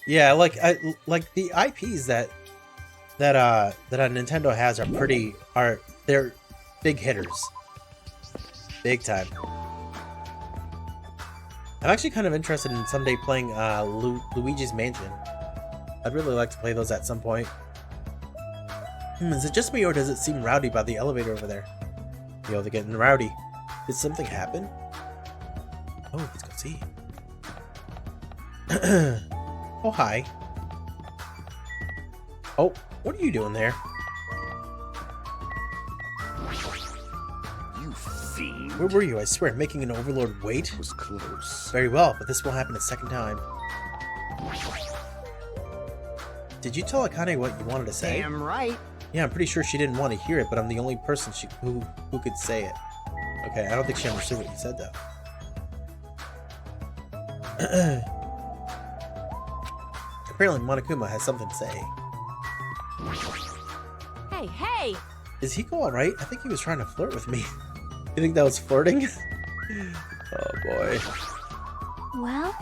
Yeah, like the IPs that a Nintendo has are they're big hitters, big time. I'm actually kind of interested in someday playing Luigi's Mansion. I'd really like to play those at some point. Is it just me or does it seem rowdy by the elevator over there? Yo, they're getting rowdy. Did something happen? Oh, let's go see. Oh, hi. Oh, what are you doing there? You fiend. Where were you? I swear, making an overlord wait? It was close. Very well, but this won't happen a second time. Did you tell Akane what you wanted to say? Damn right. Yeah, I'm pretty sure she didn't want to hear it, but I'm the only person who could say it. Okay, I don't think she understood what you said, though. Apparently, Monokuma has something to say. Hey, hey! Is Hiko alright? I think he was trying to flirt with me. You think that was flirting? Oh, boy. Well,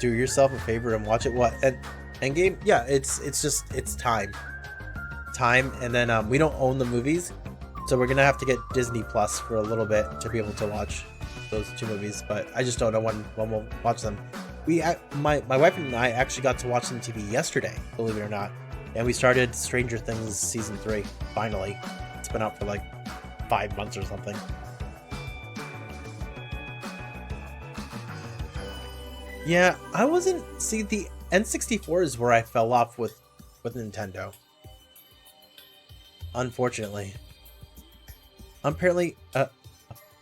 Do yourself a favor and watch it. What? Endgame? Yeah, it's time. Time, and then we don't own the movies, so we're gonna have to get Disney Plus for a little bit to be able to watch those two movies, but I just don't know when we'll watch them. My wife and I actually got to watch some TV yesterday, believe it or not, and we started Stranger Things season 3. Finally, it's been out for like 5 months or something. Yeah, I wasn't. See, the N64 is where I fell off with Nintendo. Unfortunately. Apparently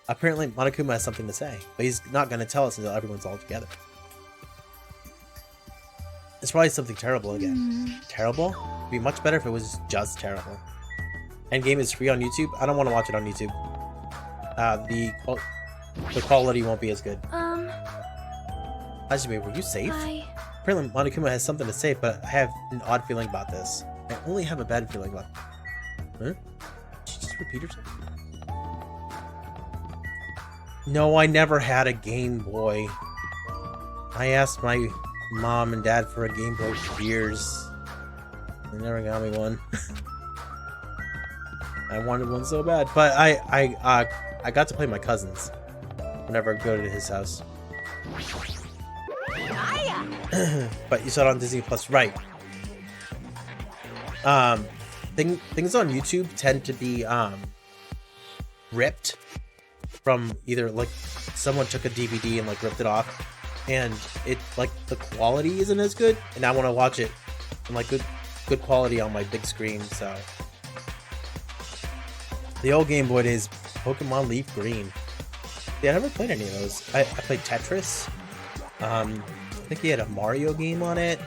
Monokuma has something to say, but he's not going to tell us until everyone's all together. It's probably something terrible again. Terrible? It'd be much better if it was just terrible. Endgame is free on YouTube. I don't want to watch it on YouTube. The quality won't be as good. Hajime, were you safe? Apparently Monokuma has something to say, but I have an odd feeling about this. I only have a bad feeling about it. Huh? Did she just repeat herself? No, I never had a Game Boy. I asked my mom and dad for a Game Boy for years. They never got me one. I wanted one so bad, but I got to play my cousins whenever I go to his house. But you saw it on Disney Plus, right? Things on YouTube tend to be ripped from either like someone took a DVD and like ripped it off, and it like the quality isn't as good, and I want to watch it in like good quality on my big screen. So the old Game Boy days, Pokemon Leaf Green. Yeah, I never played any of those. I played Tetris. I think he had a Mario game on it.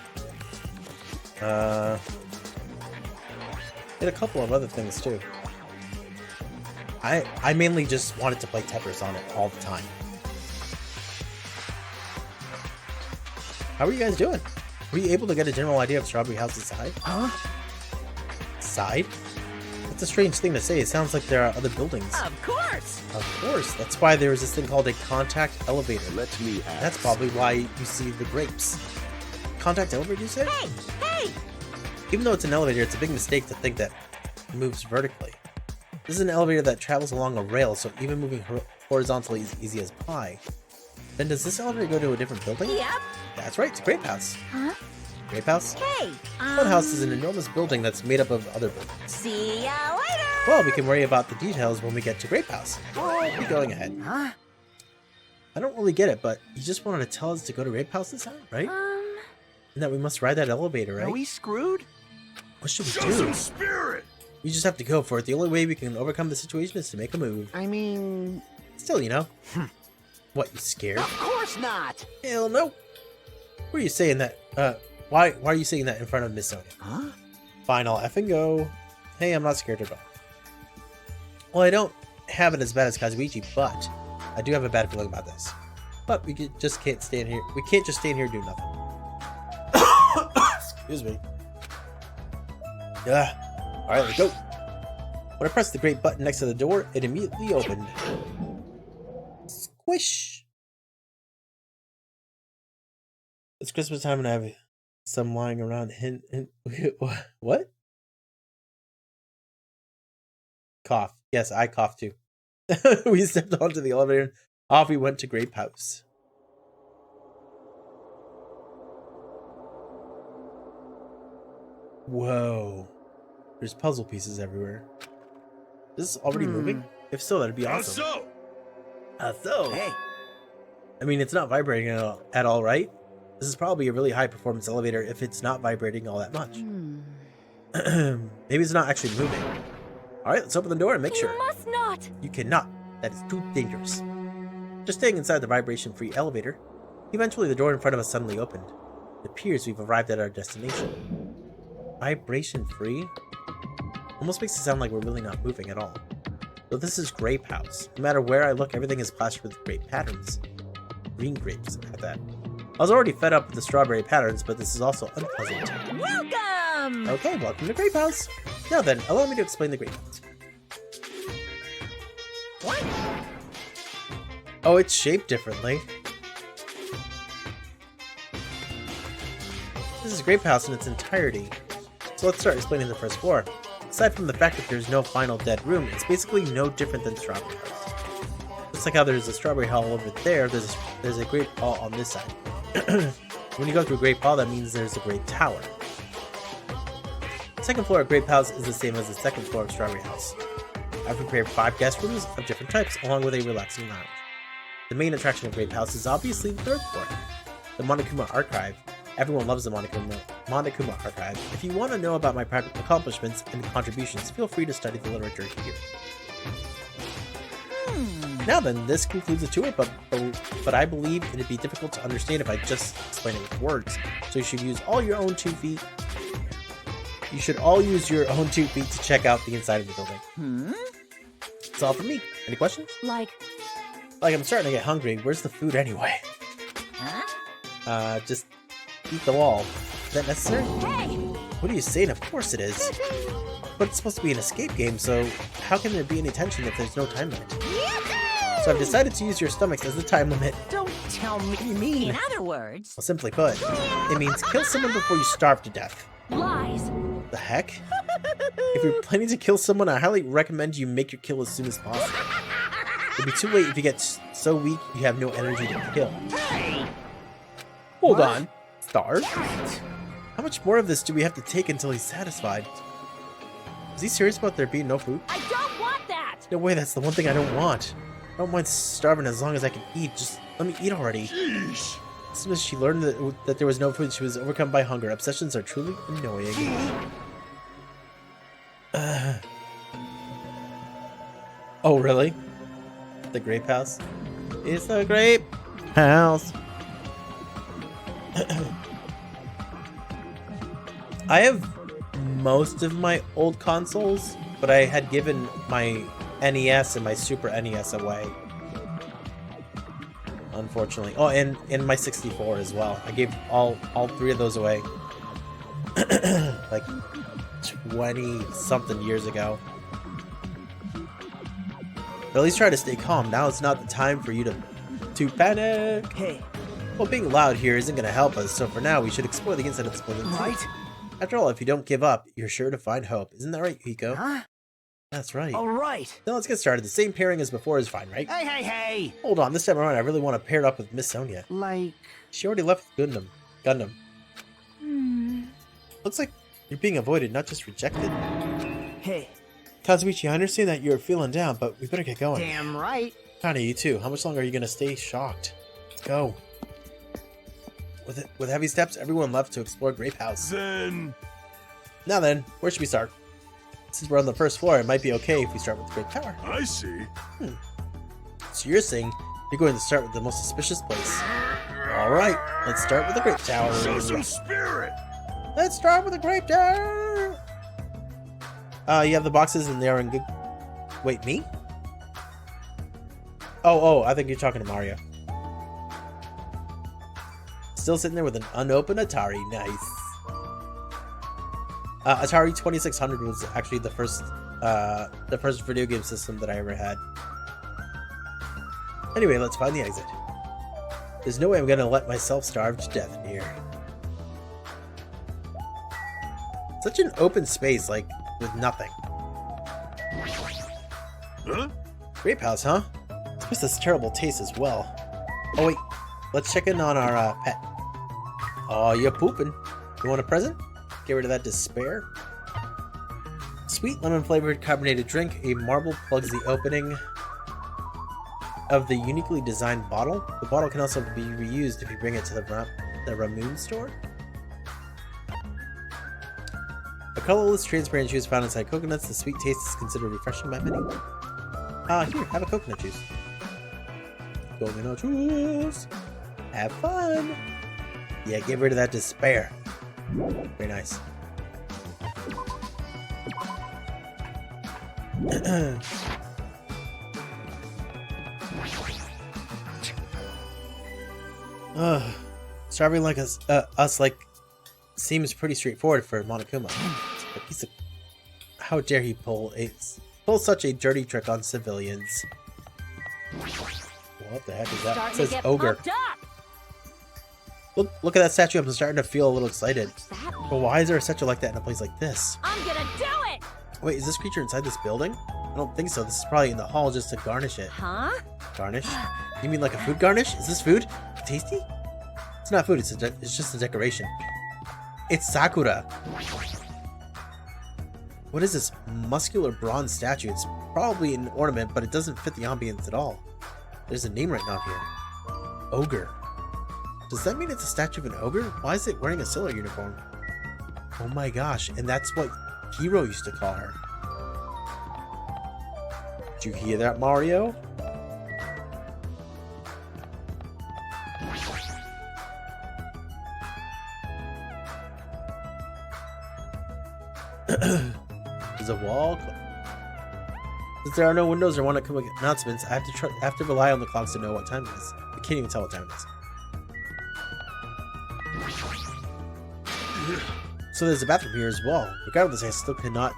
He had a couple of other things too. I mainly just wanted to play Tetris on it all the time. How are you guys doing? Were you able to get a general idea of Strawberry House's side? Huh? Side? That's a strange thing to say. It sounds like there are other buildings. of course! Of course. That's why there is this thing called a contact elevator. Let me ask. That's probably why you see the grapes. Contact elevator, you say? Hey, hey! Even though it's an elevator, it's a big mistake to think that it moves vertically. This is an elevator that travels along a rail, so even moving horizontally is easy as pie. Then does this elevator go to a different building? Yep. That's right, it's Grape House. Huh? Grape House? Hey, Fun House is an enormous building that's made up of other buildings. see ya later! Well, we can worry about the details when we get to Grape House. I'll be going ahead. Huh? I don't really get it, but you just wanted to tell us to go to Grape House this time, right? And that we must ride that elevator, right? Are we screwed? What should we Show do? some spirit! We just have to go for it. The only way we can overcome the situation is to make a move. I mean, Still, you know. What, you scared? of course not. Hell no. Why are you saying that? Why are you saying that in front of Miss Sonia? Huh? Fine, I'll effing go. Hey, I'm not scared at all. Well, I don't have it as bad as Kazuichi, but I do have a bad feeling about this. But just can't stand here. We can't just stand here and do nothing. Excuse me. Yeah. Alright, let's go. When I pressed the great button next to the door, it immediately opened. Squish! It's Christmas time and I have some lying around. What? Cough. Yes, I coughed too. We stepped onto the elevator and off we went to Grape House. Whoa. There's puzzle pieces everywhere. Is this already moving? If so, that'd be awesome. So? Hey. I mean, it's not vibrating at all, right? This is probably a really high performance elevator if it's not vibrating all that much. Maybe it's not actually moving. Alright, let's open the door and make sure. You must not. You cannot. That is too dangerous. Just staying inside the vibration-free elevator, eventually the door in front of us suddenly opened. It appears we've arrived at our destination. Vibration-free? Almost makes it sound like we're really not moving at all. So this is Grape House. No matter where I look, everything is plastered with grape patterns. Green grapes at that. I was already fed up with the strawberry patterns, but this is also unpleasant. Welcome. Okay, welcome to Grape House. Now then, allow me to explain the Grape House. What? Oh, it's shaped differently. This is Grape House in its entirety. So let's start explaining the first floor. Aside from the fact that there's no final dead room, it's basically no different than Strawberry House. Just like how there's a Strawberry Hall over there, there's a Grape Hall on this side. When you go through Grape Hall, that means there's a Grape Tower. The second floor of Grape House is the same as the second floor of Strawberry House. I've prepared 5 guest rooms of different types, along with a relaxing lounge. The main attraction of Grape House is obviously the third floor, the Monokuma Archive. Everyone loves the Monokuma Archive. If you want to know about my private accomplishments and contributions, feel free to study the literature here. Now then, this concludes the tour, but I believe it'd be difficult to understand if I just explain it with words. So you should use all your own 2 feet. You should all use your own 2 feet to check out the inside of the building. That's all from me. Any questions? Like, I'm starting to get hungry. Where's the food anyway? huh? Just eat the wall. Is that necessary? Hey. What are you saying? Of course it is. But it's supposed to be an escape game, so how can there be any tension if there's no time limit? So I've decided to use your stomachs as the time limit. Don't tell me. What do you mean? In other words, Well, simply put, it means kill someone before you starve to death. lies. The heck? If you're planning to kill someone, I highly recommend you make your kill as soon as possible. It'll be too late if you get so weak you have no energy to kill. Hey. Hold on. Starve? How much more of this do we have to take until he's satisfied? Is he serious about there being no food? I don't want that. No way, that's the one thing I don't want. I don't mind starving as long as I can eat. Just let me eat already. Sheesh. As soon as she learned that there was no food, she was overcome by hunger. Obsessions are truly annoying. Oh, really? The Grape House? It's the Grape House. I have most of my old consoles, but I had given my NES and my Super NES away. Unfortunately. Oh, and my 64 as well. I gave all 3 of those away. Like 20-something years ago. But at least try to stay calm. Now it's not the time for you to panic. Hey. Well, being loud here isn't going to help us, so for now we should explore the inside of this building. Right? After all, if you don't give up, you're sure to find hope. Isn't that right, Hiko? Huh? That's right. All right. Now let's get started. The same pairing as before is fine, right? Hey, hey, hey. Hold on, this time around I really want to pair it up with Miss Sonia. Like. She already left with Gundam. Hmm. Looks like you're being avoided, not just rejected. Hey. Kazuichi, I understand that you're feeling down, but we better get going. Damn right. Kinda, you too. How much longer are you gonna stay shocked? Let's go. With heavy steps, everyone left to explore Grape House. Then. Now then, where should we start? Since we're on the first floor, it might be okay if we start with the Grape Tower. I see. So you're saying you're going to start with the most suspicious place. Alright, let's start with the Grape Tower. Show some spirit. Let's start with the Grape Tower! You have the boxes and they're in good... Wait, me? Oh, I think you're talking to Mario. Still sitting there with an unopened Atari. Nice. Atari 2600 was actually the first video game system that I ever had. Anyway, let's find the exit. There's no way I'm gonna let myself starve to death in here. Such an open space, like, with nothing. Huh? Grape house, huh? It's this terrible taste as well. Oh wait, let's check in on our pet. Oh, you're pooping. You want a present? Get rid of that despair. Sweet lemon flavored carbonated drink. A marble plugs the opening of the uniquely designed bottle. The bottle can also be reused if you bring it to the Ramoon store. A colorless transparent juice found inside coconuts. The sweet taste is considered refreshing by many. Here, have a coconut juice. Coconut juice. Have fun. Yeah, get rid of that despair. Very nice. Strawberry like us like seems pretty straightforward for Monokuma. A piece of how dare he pull such a dirty trick on civilians? What the heck is that? It says ogre. Look at that statue. I'm starting to feel a little excited. But why is there a statue like that in a place like this? I'm gonna do it! Wait, is this creature inside this building? I don't think so. This is probably in the hall just to garnish it. Huh? Garnish? You mean like a food garnish? Is this food? Tasty? It's not food. It's just a decoration. It's Sakura. What is this muscular bronze statue? It's probably an ornament, but it doesn't fit the ambience at all. There's a name written on here. Ogre. Does that mean it's a statue of an ogre? Why is it wearing a sailor uniform? Oh my gosh, and that's what Hiro used to call her. Did you hear that, Mario? There's a wall. Since there are no windows or want to come with announcements, I have to rely on the clocks to know what time it is. I can't even tell what time it is. So there's a bathroom here as well. Regardless, I still cannot.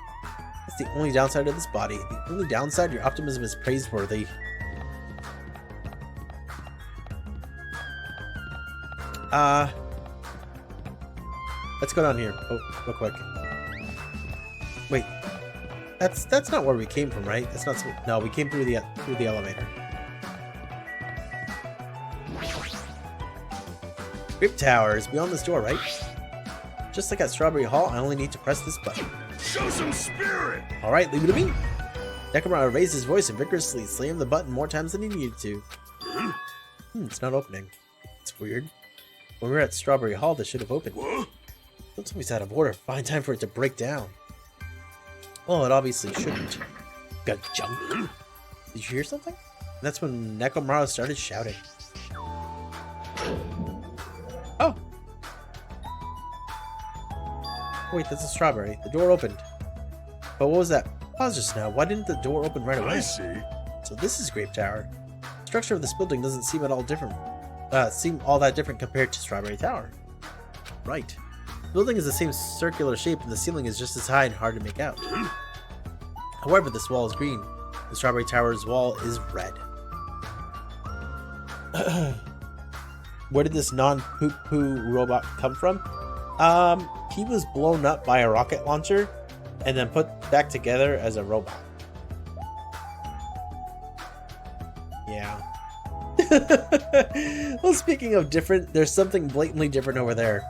That's the only downside of this body. The only downside, your optimism is praiseworthy. Let's go down here. Oh, real quick. Wait, that's not where we came from, right? That's not. No, we came through the elevator. Grape Tower is beyond this door, right? Just like at Strawberry Hall, I only need to press this button. Show some spirit! Alright, leave it to me. Nekomura raised his voice and vigorously slammed the button more times than he needed to. It's not opening. It's weird. When we were at Strawberry Hall, this should have opened. Don't tell me it's out of order. Find time for it to break down. Well, it obviously shouldn't. Got junk. Did you hear something? And that's when Nekomura started shouting. Oh! Wait, that's a strawberry. The door opened. But what was that pause just now? Why didn't the door open right away? I see. So this is Grape Tower. The structure of this building doesn't seem at all different. Seem all that different compared to Strawberry Tower. Right. The building is the same circular shape and the ceiling is just as high and hard to make out. However, this wall is green. The Strawberry Tower's wall is red. Where did this non-poop-poo robot come from? He was blown up by a rocket launcher and then put back together as a robot. Yeah. Well, speaking of different, there's something blatantly different over there.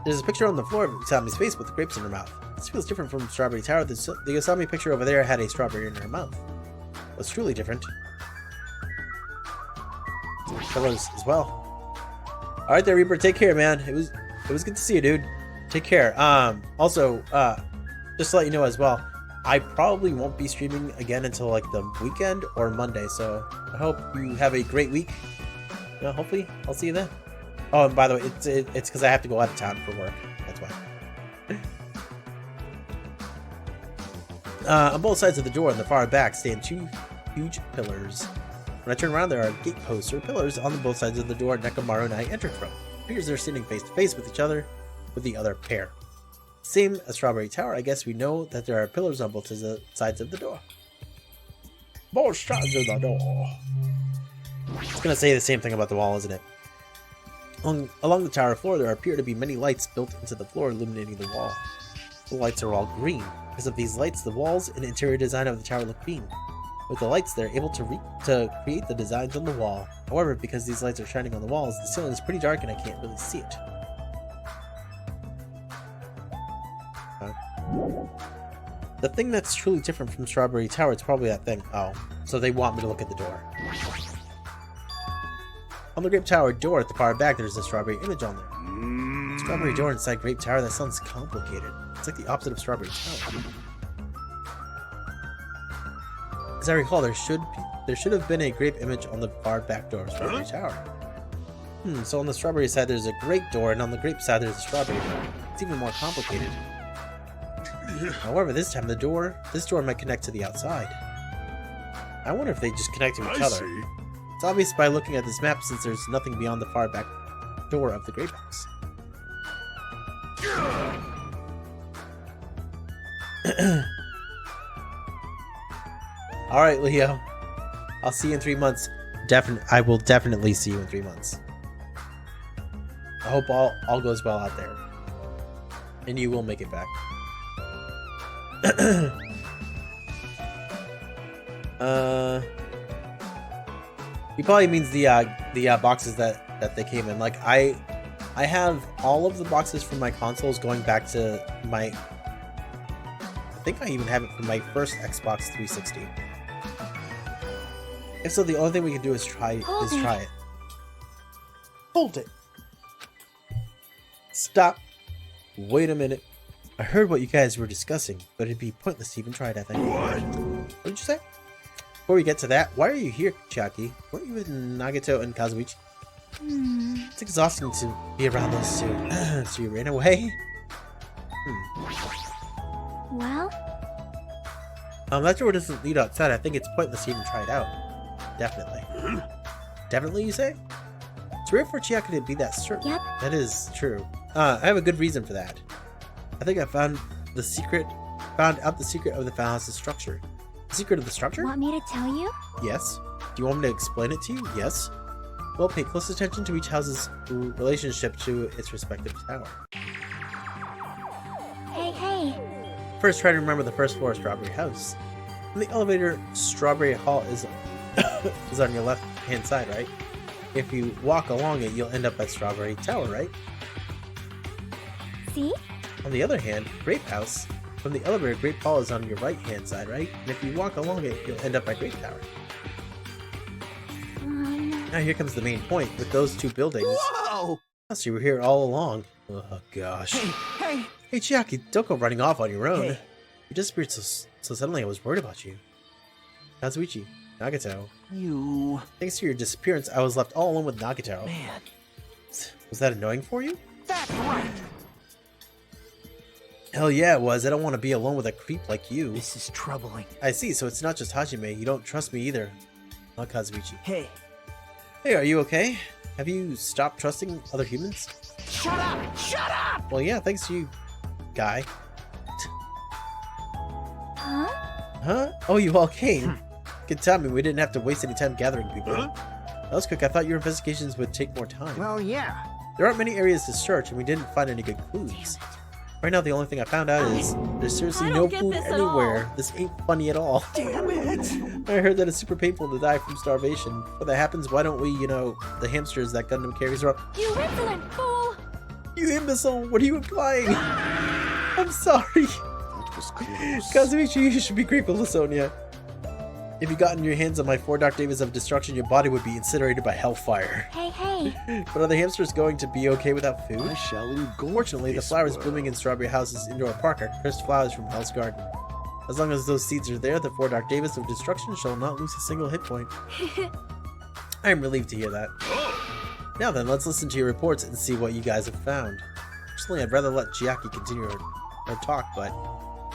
There's a picture on the floor of Usami's face with grapes in her mouth. This feels different from Strawberry Tower. The Usami picture over there had a strawberry in her mouth. What's truly different? Colors as well. Alright there, Reaper, take care, man. It was good to see you, dude. Take care. Also, just to let you know as well, I probably won't be streaming again until like the weekend or Monday, so I hope you have a great week. You know, hopefully I'll see you then. Oh, and by the way, it's because I have to go out of town for work. That's why. On both sides of the door in the far back stand two huge pillars. When I turn around, there are gate posts or pillars on both sides of the door Nekomaru and I entered from. It appears they're sitting face to face with each other, with the other pair. Same as Strawberry Tower, I guess we know that there are pillars on both sides of the door. More shots to the door. It's gonna say the same thing about the wall, isn't it? Along the tower floor, there appear to be many lights built into the floor, illuminating the wall. The lights are all green. Because of these lights, the walls and interior design of the tower look green. With the lights, they're able to create the designs on the wall. However, because these lights are shining on the walls, the ceiling is pretty dark and I can't really see it. The thing that's truly different from Strawberry Tower, it's probably that thing. Oh, so they want me to look at the door. On the Grape Tower door at the far back, there's a strawberry image on there. Strawberry door inside Grape Tower, that sounds complicated. It's like the opposite of Strawberry Tower. As I recall, there should have been a grape image on the far back door of Strawberry Tower. So on the strawberry side there's a grape door, and on the grape side there's a strawberry door. It's even more complicated. However, this time this door might connect to the outside. I wonder if they just connect to each other. See. It's obvious by looking at this map since there's nothing beyond the far back door of the grape house. Alright, Leo. I'll see you in 3 months. I will definitely see you in 3 months. I hope all goes well out there. And you will make it back. He probably means the boxes that they came in. Like I have all of the boxes from my consoles going back to my. I think I even have it from my first Xbox 360. If so, the only thing we can do is try it. Hold it. Stop. Wait a minute. I heard what you guys were discussing, but it'd be pointless to even try it, I think. What did you say? Before we get to that, why are you here, Chiaki? Weren't you with Nagato and Kazuichi? It's exhausting to be around those two. So you ran away? Well? That door doesn't lead outside. I think it's pointless to even try it out. Definitely. Definitely, you say? It's rare for Chiaki to be that certain. Yep. That is true. I have a good reason for that. I think I found out the secret of the Funhouse's structure. The secret of the structure? Want me to tell you? Yes. Do you want me to explain it to you? Yes. Well, pay close attention to each house's relationship to its respective tower. Hey. First, try to remember the first floor of Strawberry House. In the elevator, Strawberry Hall is on your left-hand side, right? If you walk along it, you'll end up at Strawberry Tower, right? See? On the other hand, Grape House, from the elevator, Grape Hall is on your right-hand side, right? And if you walk along it, you'll end up at Grape Tower. Now here comes the main point. With those two buildings... Whoa! So you were here all along. Oh, gosh. Hey! Hey, Chiaki, don't go running off on your own. Hey. You disappeared so suddenly I was worried about you. Kazuichi, Nagato. You... Thanks to your disappearance, I was left all alone with Nagato. Man. Was that annoying for you? That's right! Hell yeah, it was. I don't want to be alone with a creep like you. This is troubling. I see, so it's not just Hajime. You don't trust me either. Not Kazuichi. Hey. Hey, are you okay? Have you stopped trusting other humans? Shut up! Shut up! Well, yeah, thanks to you, guy. Huh? Huh? Oh, you all came. Good timing. We didn't have to waste any time gathering people. Huh? That was quick. I thought your investigations would take more time. Well, yeah. There aren't many areas to search, and we didn't find any good clues. Right now, the only thing I found out is there's seriously I no don't get food this at anywhere. all. This ain't funny at all. Damn it! I heard that it's super painful to die from starvation. Before that happens, why don't we, the hamsters that Gundam carries around? You insolent fool! You imbecile! What are you implying? I'm sorry. That was close. Kazuichi, you should be grateful to Sonia. If you gotten your hands on my 4 Dark Davis of Destruction, your body would be incinerated by hellfire. Hey. But are the hamsters going to be okay without food? I shall indulge Fortunately, the this flowers world. blooming in Strawberry House's indoor park are cursed flowers from Hell's Garden. As long as those seeds are there, the 4 Dark Davis of Destruction shall not lose a single hit point. I am relieved to hear that. Now then, let's listen to your reports and see what you guys have found. Personally, I'd rather let Chiaki continue her talk, but...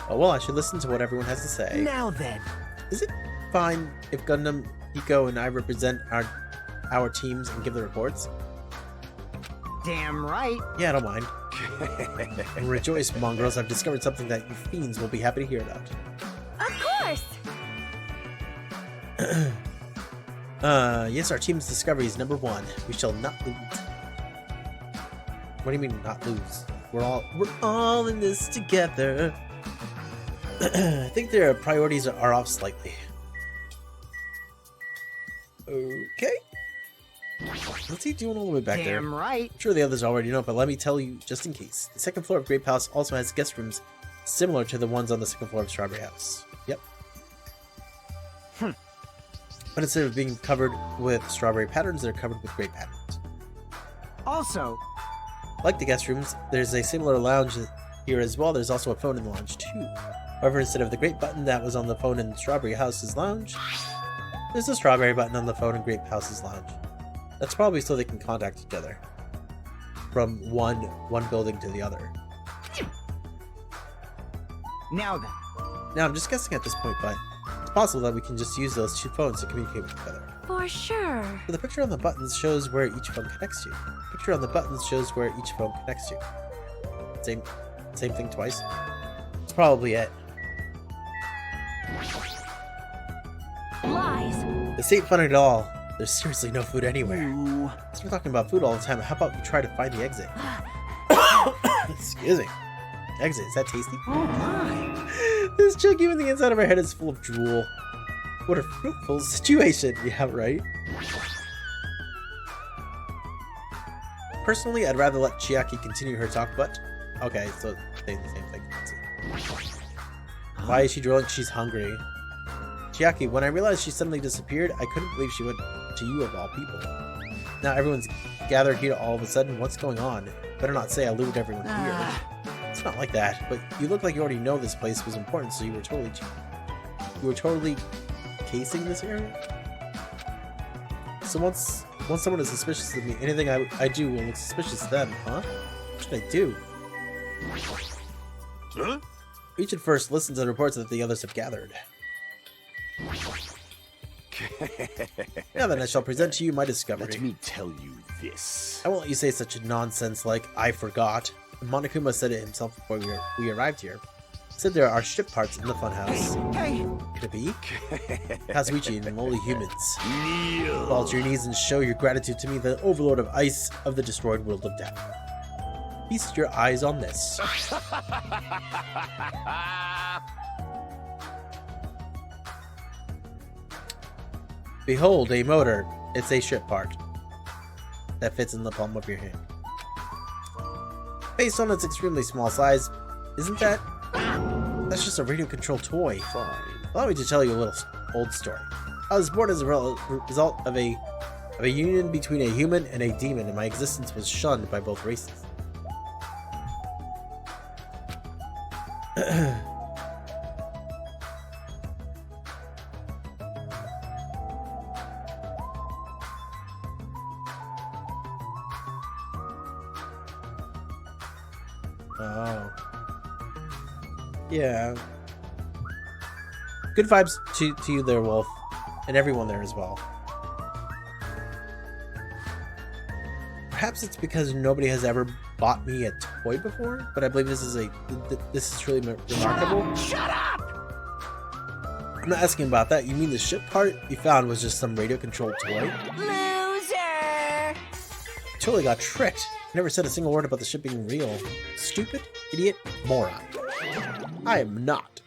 Oh well, I should listen to what everyone has to say. Now then. Is it fine if Gundam, Hiko, and I represent our teams and give the reports? Damn right. Yeah, I don't mind. Rejoice, mongrels. I've discovered something that you fiends will be happy to hear about. Of course! Yes, our team's discovery is number 1. We shall not lose. What do you mean not lose? We're all in this together. I think their priorities are off slightly. Okay. What's he doing all the way back there? Damn right. I'm sure the others already know, but let me tell you just in case. The second floor of Grape House also has guest rooms similar to the ones on the second floor of Strawberry House. Yep. But instead of being covered with strawberry patterns, they're covered with grape patterns. Also, Like the guest rooms, there's a similar lounge here as well. There's also a phone in the lounge too. However, instead of the grape button that was on the phone in Strawberry House's lounge, there's a strawberry button on the phone in Grape House's lounge. That's probably so they can contact each other from one building to the other. now then. Now, I'm just guessing at this point, but it's possible that we can just use those 2 phones to communicate with each other. For sure. So the picture on the buttons shows where each phone connects to. The picture on the buttons shows where each phone connects to. Same thing twice. It's probably it. Lies. This ain't fun at all. There's seriously no food anywhere. Ooh. Since we're talking about food all the time, how about we try to find the exit? Excuse me. Exit, is that tasty? Oh my. This chunky in the inside of our head is full of drool. What a fruitful situation. Yeah, right? Personally, I'd rather let Chiaki continue her talk, but... Okay, so saying the same thing. Let's see. Why is she drooling? She's hungry. Chiaki, when I realized she suddenly disappeared, I couldn't believe she went to you of all people. Now everyone's gathered here all of a sudden. What's going on? Better not say I lured everyone here. It's not like that, but you look like you already know this place was important, so you were totally casing this area? So once someone is suspicious of me, anything I do will look suspicious to them, huh? What should I do? Huh? We should first listen to the reports that the others have gathered. Now then, I shall present to you my discovery. Let me tell you this. I won't let you say such nonsense like, I forgot. Monokuma said it himself before we arrived here. He said there are ship parts in the funhouse. Hey. Could it be? Kazuichi and lowly humans. Kneel. Fall to your knees and show your gratitude to me, the overlord of ice of the destroyed world of death. Feast your eyes on this. Behold, a motor. It's a ship part that fits in the palm of your hand. Based on its extremely small size, isn't that? That's just a radio-controlled toy. Fine. Allow me to tell you a little old story. I was born as a result of a union between a human and a demon, and my existence was shunned by both races. Oh. Yeah. Good vibes to you there, Wolf. And everyone there as well. Perhaps it's because nobody has ever bought me a toy before, but I believe this is truly remarkable. Shut up! I'm not asking about that. You mean the ship part you found was just some radio-controlled toy? Loser! Totally got tricked. Never said a single word about the ship being real. Stupid, idiot, moron. I am not.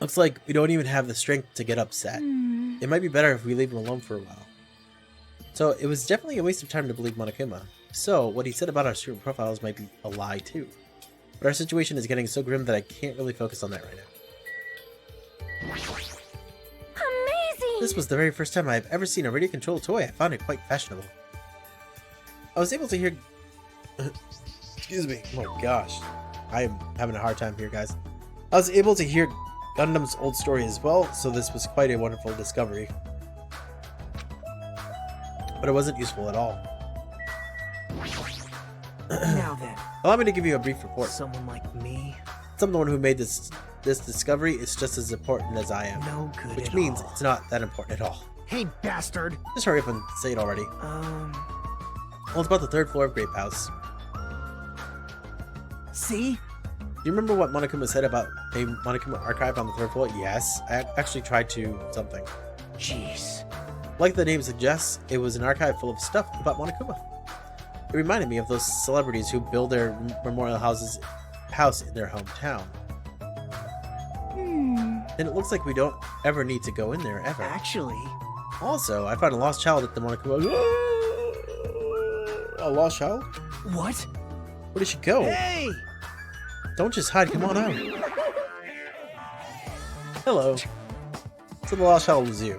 Looks like we don't even have the strength to get upset. It might be better if we leave him alone for a while. So it was definitely a waste of time to believe Monokuma. So what he said about our student profiles might be a lie too. But our situation is getting so grim that I can't really focus on that right now. Amazing! This was the very first time I've ever seen a radio-controlled toy. I found it quite fashionable. I was able to hear... Excuse me. Oh gosh. I am having a hard time here, guys. I was able to hear Gundam's old story as well, so this was quite a wonderful discovery. But it wasn't useful at all. Now then, Allow me to give you a brief report. someone like me, Someone who made this discovery is just as important as I am. no good Which at means all. it's not that important at all. Hey, bastard! Just hurry up and say it already. Well, it's about the 3rd floor of Grape House. See? you remember what Monokuma said about a Monokuma archive on the 3rd floor? Yes, I actually tried to something. Jeez. Like the name suggests, it was an archive full of stuff about Monokuma. It reminded me of those celebrities who build their memorial house in their hometown. And it looks like we don't ever need to go in there, ever. Actually, Also, I found a lost child at the Monokuma. A lost child? what? Where did she go? Hey! Don't just hide, come on out. Hello. So the lost child was you.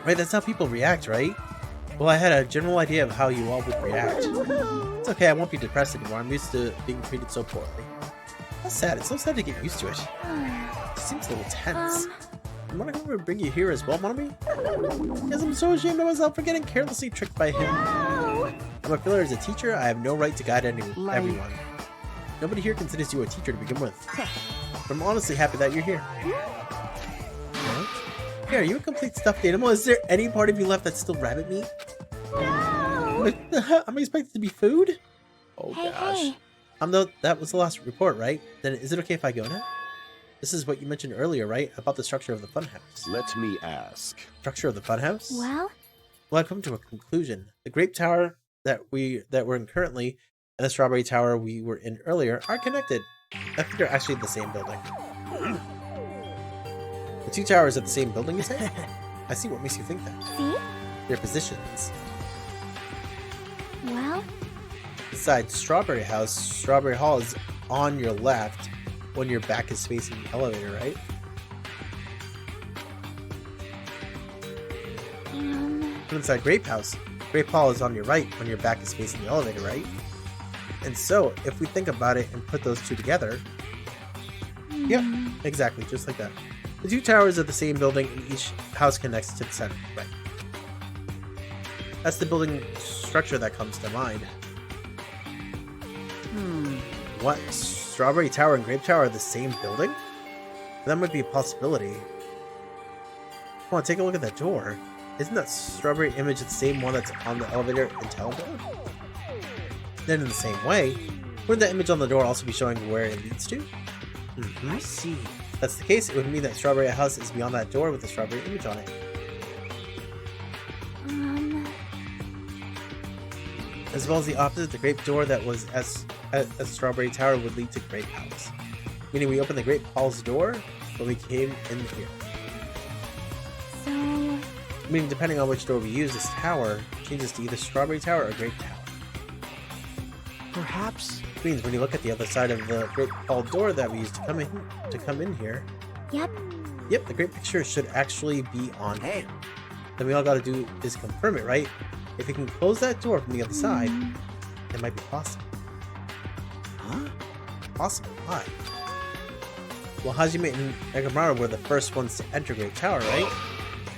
Right, that's how people react, right? Well, I had a general idea of how you all would react. It's okay, I won't be depressed anymore. I'm used to being treated so poorly. That's sad. It's so sad to get used to it. It seems a little tense. I'm gonna go bring you here as well, Monomi? Because I'm so ashamed of myself for getting carelessly tricked by him. I'm a failure as a teacher. I have no right to guide everyone. Nobody here considers you a teacher to begin with. I'm honestly happy that you're here. What? Hey, are you a complete stuffed animal? Is there any part of you left that's still rabbit meat? No! I'm expected to be food? Oh Hey, gosh. hey. That was the last report, right? Then is it okay if I go now? This is what you mentioned earlier, right? About the structure of the funhouse. Let me ask. Structure of the funhouse? Well, Well, I've come to a conclusion. The Grape Tower that we're in currently and the Strawberry Tower we were in earlier are connected. I think they're actually the same building. The 2 towers are the same building, you say? I see. What makes you think that. see? Their positions. Well, Besides Strawberry House, Strawberry Hall is on your left when your back is facing the elevator, right? And inside Grape House, Grape Hall is on your right when your back is facing the elevator, right? And so, if we think about it and put those two together, yep, exactly, just like that. The 2 towers are the same building and each house connects to the center, right? That's the building structure that comes to mind. What? Strawberry Tower and Grape Tower are the same building? That might be a possibility. Come on, take a look at that door. Isn't that strawberry image the same one that's on the elevator in Talbot? Then in the same way, wouldn't that image on the door also be showing where it leads to? I see. If that's the case, it would mean that Strawberry House is beyond that door with the strawberry image on it. As well as the opposite, the grape door that was at Strawberry Tower would lead to Grape House. Meaning we opened the Grape Hall's door when we came in here. so, Meaning depending on which door we use, this tower changes to either Strawberry Tower or Grape Tower. Perhaps. Which means when you look at the other side of the Grape Hall door that we used to come in here, yep. yep, the Grape picture should actually be on Hey. here. Then we all gotta do is confirm it, right? If we can close that door from the other side, it might be possible. Huh? Possible? Why? Well, Hajime and Negamara were the first ones to enter Grape Tower, right?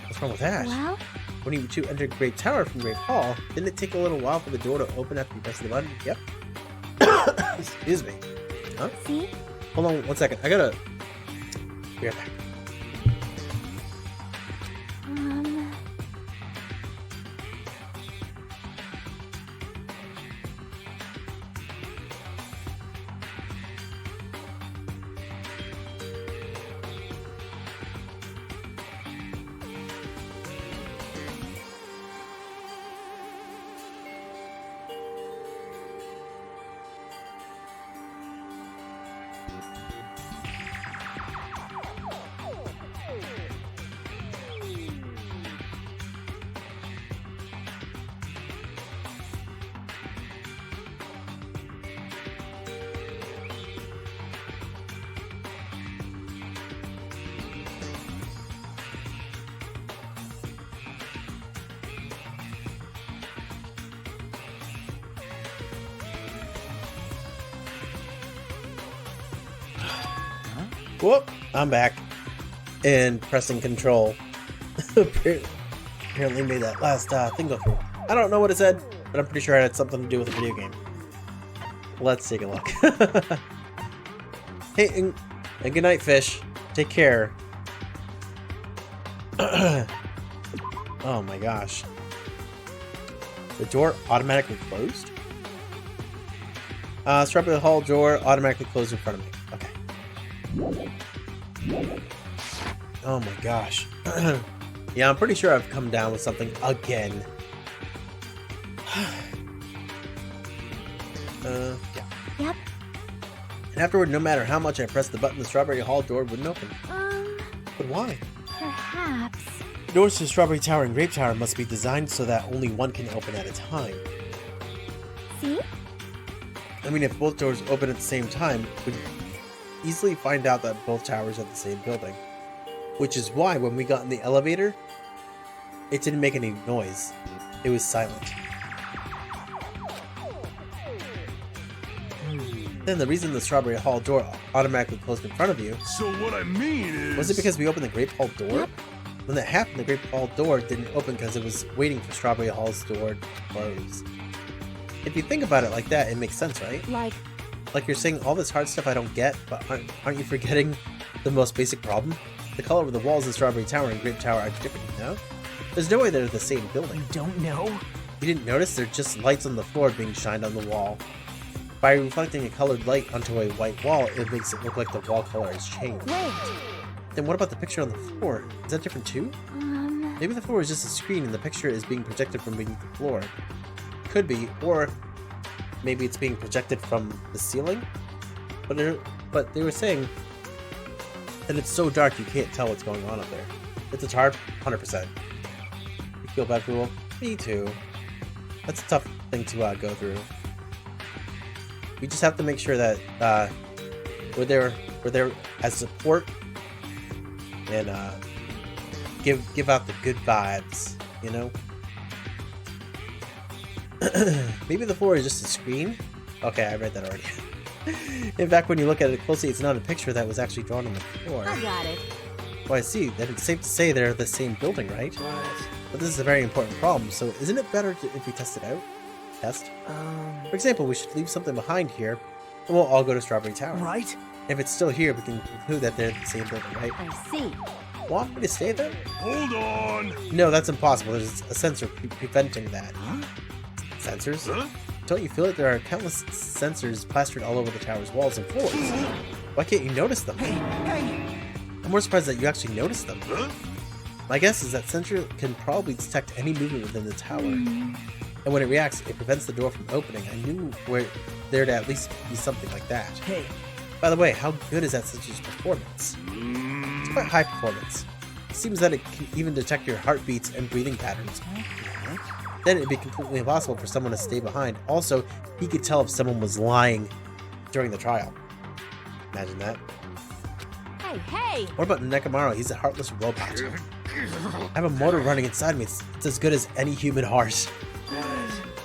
What's wrong with that? Well, When you two entered Grape Tower from Grape Hall, didn't it take a little while for the door to open after you pressed the button? Yep. Excuse me. Huh? see? Hold on 1 second. I gotta... Be right back. Whoop! I'm back. And pressing control. Apparently made that last thing go through. I don't know what it said, but I'm pretty sure it had something to do with a video game. Let's take a look. Hey, and good night, fish. Take care. Oh my gosh. The door automatically closed? Strawberry Hall door automatically closed in front of me. Okay. Oh my gosh. Yeah, I'm pretty sure I've come down with something again. Yeah. Yep. And afterward, no matter how much I pressed the button, the Strawberry Hall door wouldn't open. But why? Perhaps. The doors to Strawberry Tower and Grape Tower must be designed so that only one can open at a time. See? I mean, if both doors open at the same time, we'd easily find out that both towers are the same building. Which is why when we got in the elevator, it didn't make any noise. It was silent. Then the reason the Strawberry Hall door automatically closed in front of you, So what I mean is... was it because we opened the Grape Hall door? Yep. When that happened, the Grape Hall door didn't open because it was waiting for Strawberry Hall's door to close. If you think about it like that, it makes sense, right? Like, Like you're saying all this hard stuff I don't get, but aren't you forgetting the most basic problem? The color of the walls in Strawberry Tower and Grape Tower are different, you know? There's no way they're the same building. Don't know? You didn't notice? They're just lights on the floor being shined on the wall. By reflecting a colored light onto a white wall, it makes it look like the wall color has changed. wait. Then what about the picture on the floor? Is that different too? Maybe the floor is just a screen and the picture is being projected from beneath the floor. Could be, or maybe it's being projected from the ceiling? But they were saying that it's so dark you can't tell what's going on up there. It's hard, 100%. You feel bad, Fool? Me too. That's a tough thing to go through. We just have to make sure that we're there as support and give out the good vibes, you know? Maybe the floor is just a screen? Okay, I read that already. In fact, when you look at it closely, it's not a picture that was actually drawn on the floor. I got it. Well, I see. Then it's safe to say they're the same building, right? But this is a very important problem, so isn't it better if we test it out? Test? For example, we should leave something behind here, and we'll all go to Strawberry Tower. Right? If it's still here, we can conclude that they're the same building, right? I see. Want me to stay there? Hold on! No, that's impossible. There's a sensor preventing that. Huh? Sensors? Huh? Don't you feel it? There are countless sensors plastered all over the tower's walls and floors. Why can't you notice them? Hey! I'm more surprised that you actually noticed them. Huh? My guess is that sensor can probably detect any movement within the tower. And when it reacts, it prevents the door from opening. I knew there to at least be something like that. Hey! By the way, how good is that sensor's performance? It's quite high performance. It seems that it can even detect your heartbeats and breathing patterns. Then it'd be completely impossible for someone to stay behind. Also, he could tell if someone was lying during the trial. Imagine that. Hey, hey! What about Nekomaru? He's a heartless robot. I have a motor running inside me. It's as good as any human heart.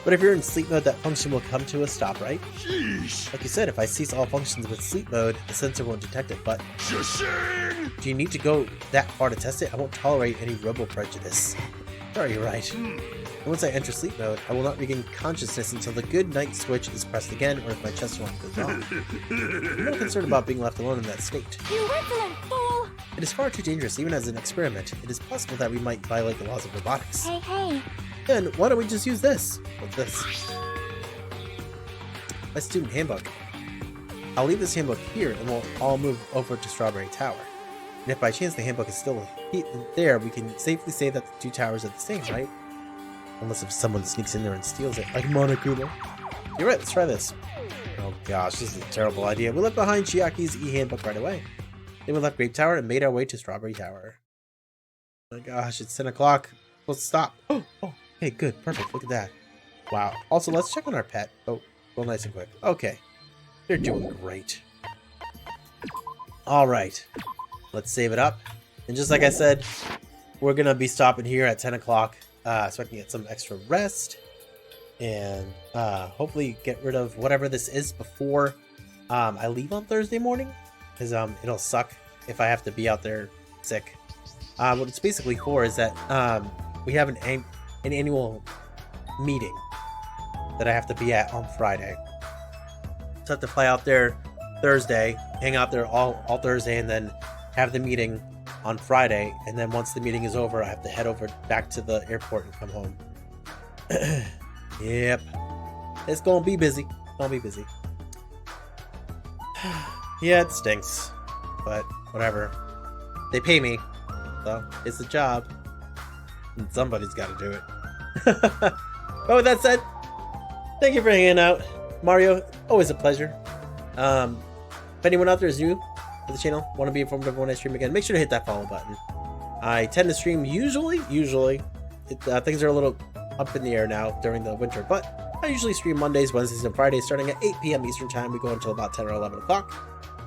But if you're in sleep mode, that function will come to a stop, right? Sheesh! Like you said, if I cease all functions with sleep mode, the sensor won't detect it, but Shashing! do you need to go that far to test it? I won't tolerate any robo-prejudice. Sorry, you're right. And once I enter sleep mode, I will not regain consciousness until the good night switch is pressed again or if my chest alarm goes off. I'm not concerned about being left alone in that state. You insolent fool! It is far too dangerous, even as an experiment. It is possible that we might violate the laws of robotics. Hey, hey! Then why don't we just use this? What's this? My student handbook. I'll leave this handbook here and we'll all move over to Strawberry Tower. And if by chance the handbook is still there, we can safely say that the two towers are the same, right? Unless if someone sneaks in there and steals it, like Monokuma. You're right, let's try this. Oh gosh, this is a terrible idea. We left behind Chiaki's e-handbook right away. Then we left Grape Tower and made our way to Strawberry Tower. Oh my gosh, it's 10 o'clock. Let's stop. Oh, okay, good, perfect, look at that. Wow. Also, let's check on our pet. Oh, real nice and quick. Okay, they're doing great. Alright, let's save it up. And just like I said, we're gonna be stopping here at 10 o'clock. So I can get some extra rest and hopefully get rid of whatever this is before I leave on Thursday morning, because it'll suck if I have to be out there sick. What it's basically for is that we have an annual meeting that I have to be at on Friday. So I have to fly out there Thursday, hang out there all Thursday, and then have the meeting on Friday, and then once the meeting is over, I have to head over back to the airport and come home. Yep. It's gonna be busy. Yeah, it stinks, but whatever. They pay me, so it's a job, and somebody's got to do it. But with that said, thank you for hanging out, Mario. Always a pleasure. If anyone out there is new to the channel, want to be informed of when I stream again, make sure to hit that follow button. I tend to stream usually. Things are a little up in the air now during the winter, but I usually stream Mondays, Wednesdays, and Fridays starting at 8 p.m. Eastern time. We go until about 10 or 11 o'clock.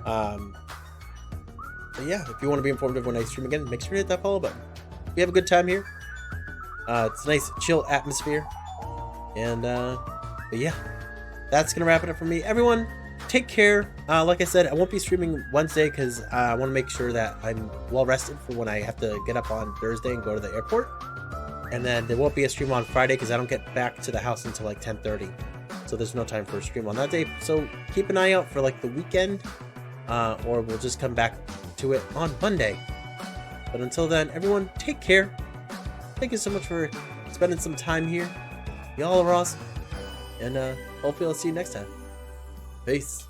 But yeah, if you want to be informed of when I stream again, make sure to hit that follow button. We have a good time here. It's a nice, chill atmosphere. And, but yeah, that's going to wrap it up for me. Everyone, take care. Like I said, I won't be streaming Wednesday because I want to make sure that I'm well rested for when I have to get up on Thursday and go to the airport. And then there won't be a stream on Friday because I don't get back to the house until like 10:30. So there's no time for a stream on that day. So keep an eye out for like the weekend, or we'll just come back to it on Monday. But until then, everyone, take care. Thank you so much for spending some time here. Y'all are awesome. And hopefully I'll see you next time. Peace.